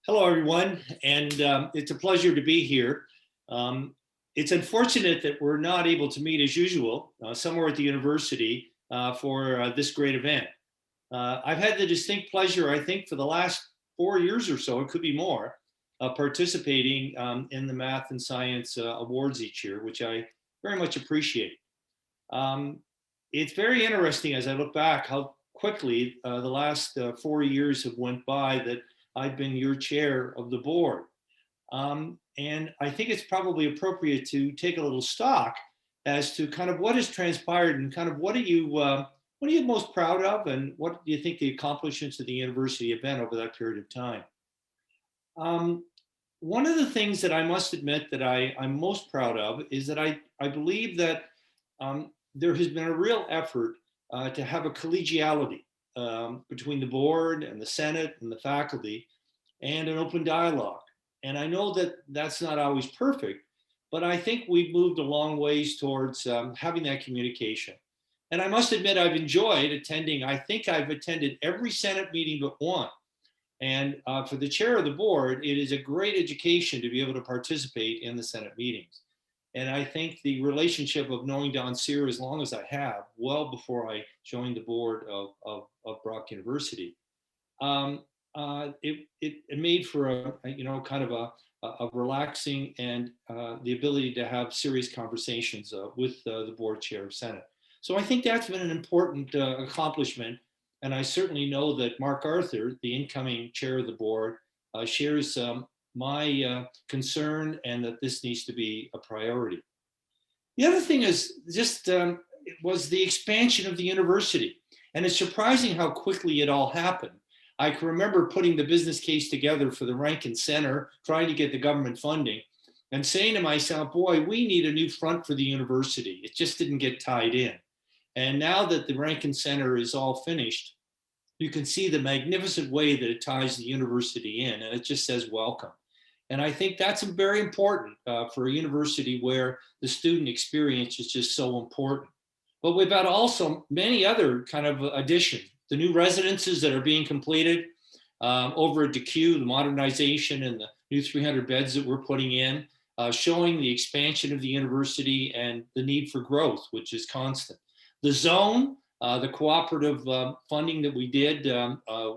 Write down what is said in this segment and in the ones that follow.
Hello, everyone, and it's a pleasure to be here. Um, it's unfortunate that we're not able to meet as usual somewhere at the university for this great event. I've had the distinct pleasure, I think, for the last 4 years or so, it could be more, participating in the Math and Science Awards each year, which I very much appreciate. Um, it's very interesting as I look back how quickly the last 4 years have went by that I've been your chair of the board. And I think it's probably appropriate to take a little stock as to kind of what has transpired and kind of what are you most proud of and what do you think the accomplishments of the university have been over that period of time. Um, One of the things that I must admit that I'm most proud of is that I believe that there has been a real effort to have a collegiality between the board and the Senate and the faculty and an open dialogue. And I know that that's not always perfect, but I think we've moved a long ways towards having that communication. And I must admit, I've enjoyed attending, I think I've attended every Senate meeting but one. And for the chair of the board, it is a great education to be able to participate in the Senate meetings. And I think the relationship of knowing Don Sear as long as I have, well before I joined the board of Brock University, it made for kind of a relaxing and the ability to have serious conversations with the board chair of Senate. So I think that's been an important accomplishment. And I certainly know that Mark Arthur, the incoming chair of the board, shares my concern and that this needs to be a priority. The other thing is just it was the expansion of the university. And it's surprising how quickly it all happened. I can remember putting the business case together for the Rankin Center, trying to get the government funding, and saying to myself, boy, we need a new front for the university. It just didn't get tied in. And now that the Rankin Center is all finished, you can see the magnificent way that it ties the university in, and it just says welcome. And I think that's very important for a university where the student experience is just so important. But we've got also many other kind of additions. The new residences that are being completed over at DeQ, the modernization and the new 300 beds that we're putting in, showing the expansion of the university and the need for growth, which is constant. The zone, the cooperative funding that we did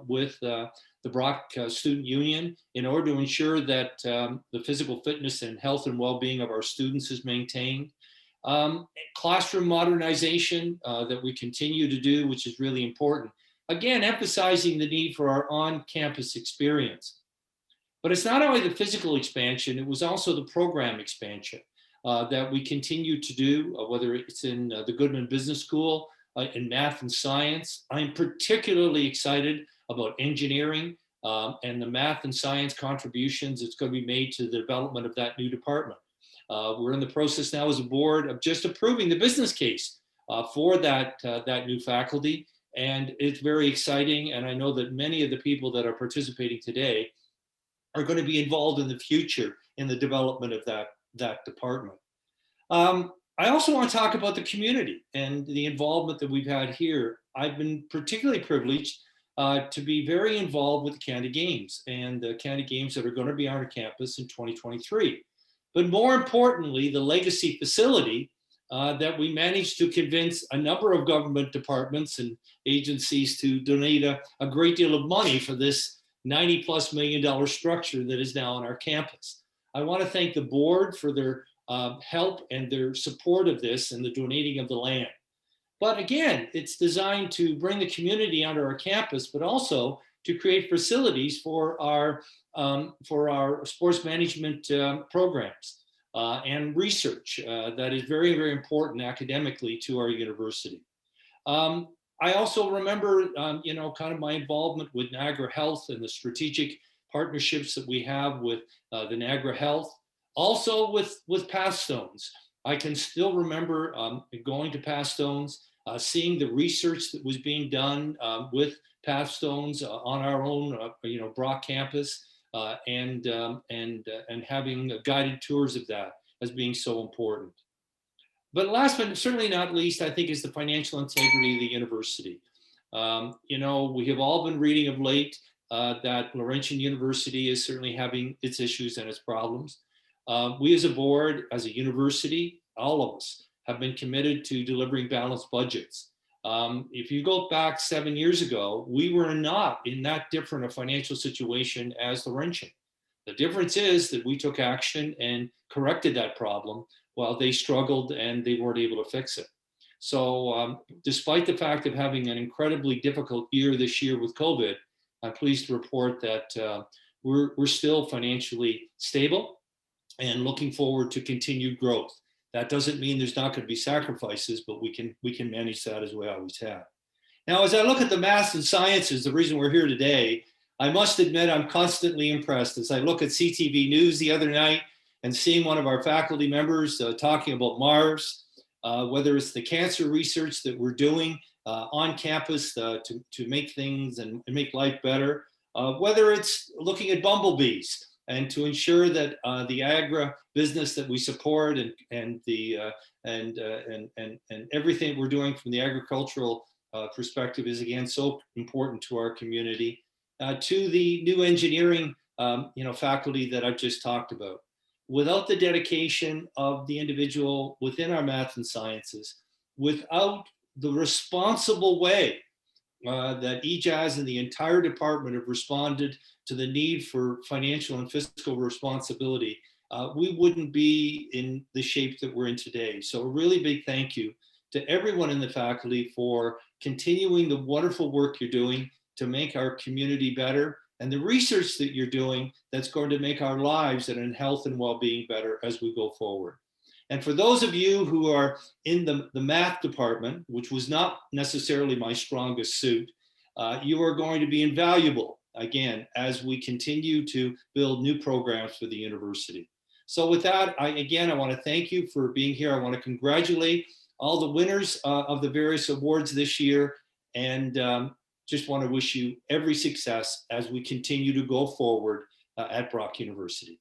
with the Brock Student Union in order to ensure that the physical fitness and health and well-being of our students is maintained. Classroom modernization that we continue to do, which is really important. Again, emphasizing the need for our on-campus experience. But it's not only the physical expansion, it was also the program expansion that we continue to do, whether it's in the Goodman Business School, in math and science. I'm particularly excited about engineering and the math and science contributions that's going to be made to the development of that new department. We're in the process now as a board of just approving the business case for that new faculty. And it's very exciting. And I know that many of the people that are participating today are going to be involved in the future in the development of that department. I also want to talk about the community and the involvement that we've had here. I've been particularly privileged to be very involved with the Canada Games and the Canada Games that are going to be on our campus in 2023. But more importantly, the legacy facility that we managed to convince a number of government departments and agencies to donate a great deal of money for this $90+ million structure that is now on our campus. I want to thank the board for their help and their support of this and the donating of the land. But again, it's designed to bring the community onto our campus, but also to create facilities for our sports management programs and research that is very, very important academically to our university. I also remember, kind of my involvement with Niagara Health and the strategic partnerships that we have with the Niagara Health. Also with Pathstones. I can still remember going to Pathstones, seeing the research that was being done with Pathstones on our own, Brock campus, and having guided tours of that as being so important. But last but certainly not least, I think is the financial integrity of the university. We have all been reading of late that Laurentian University is certainly having its issues and its problems. We as a board, as a university, all of us have been committed to delivering balanced budgets. If you go back 7 years ago, we were not in that different a financial situation as Laurentian. The difference is that we took action and corrected that problem while they struggled and they weren't able to fix it. So despite the fact of having an incredibly difficult year this year with COVID, I'm pleased to report that we're still financially stable and looking forward to continued growth. That doesn't mean there's not going to be sacrifices, but we can manage that as we always have. Now, as I look at the maths and sciences, the reason we're here today, I must admit I'm constantly impressed as I look at CTV News the other night and seeing one of our faculty members talking about Mars, whether it's the cancer research that we're doing on campus to make things and make life better, whether it's looking at bumblebees and to ensure that the agri business that we support and everything we're doing from the agricultural perspective is again so important to our community. To the new engineering faculty that I've just talked about. Without the dedication of the individual within our math and sciences, without the responsible way that EJAZ and the entire department have responded to the need for financial and fiscal responsibility, we wouldn't be in the shape that we're in today. So a really big thank you to everyone in the faculty for continuing the wonderful work you're doing to make our community better and the research that you're doing that's going to make our lives and in health and well-being better as we go forward. And for those of you who are in the math department, which was not necessarily my strongest suit, you are going to be invaluable, again, as we continue to build new programs for the university. So with that, I want to thank you for being here. I want to congratulate all the winners of the various awards this year, and just want to wish you every success as we continue to go forward at Brock University.